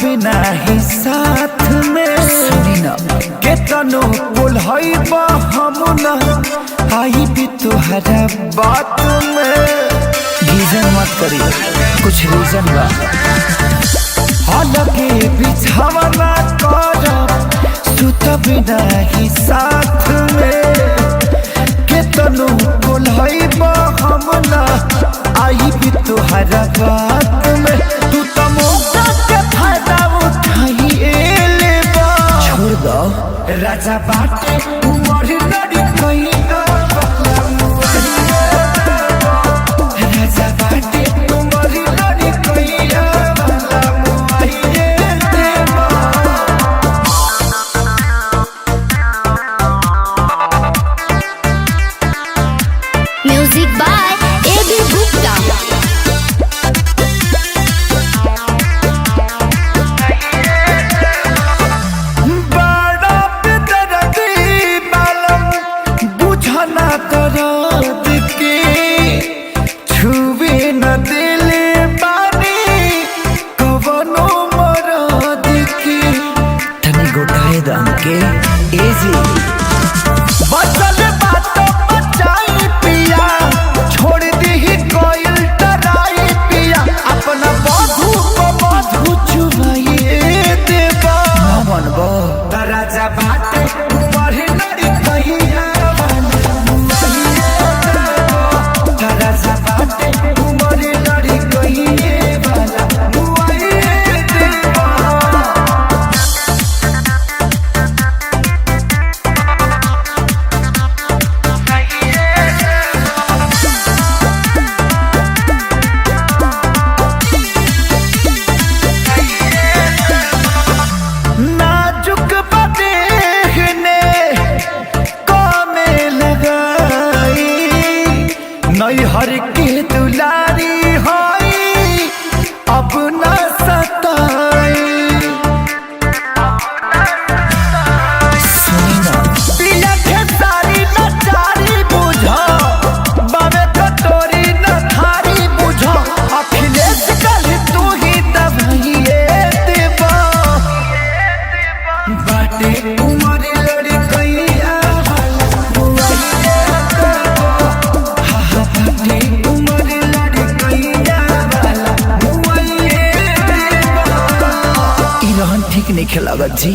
बिना ही साथ में सुनी ना के तनो बोल हई बा हम ना आई भी तुहरा बात में। गीजन मत करी कुछ रीजन बा अलगे बिछावना कर सुत बिना ही साथ में के तनो बोल हई बा हम ना आई भी तुहरा बात में। तू तो मौका के फायदा उठाई ले बा छोड़ दो राजा बाटे उमर लड़ी कोई राजा बाटे उमर लड़ी कोई म्यूजिक बाय ए.बी. गुप्ता। बड़ा बेदर्दी बालम बुझना दर्द के छुए न दिले बानी कवनो मरद के तनी गोटाए दम के एजी बचल बात बचाई पिया छोड़ दी कोयल डराई पिया अपना बधू को बधू चुमाइए देवा मन बो राजा बाटे उमर लड़ी कहिया राजा बाटे उमर लड़ी कहिए वाला मुआइए देवा। नाजुक बदेहने कामे लगाई नैहर के दुलारी हई अब न सताई सुनी ना पिया के सारी नचारी बुझा बाबे कटोरी न थारी बुझा अखिलेश कल तू ही दबाइए देवा बाटे उमर लड़ी कहिया बाटे उमर लड़ी कहिया ई रहन ठीक नहीं खेलागत जी।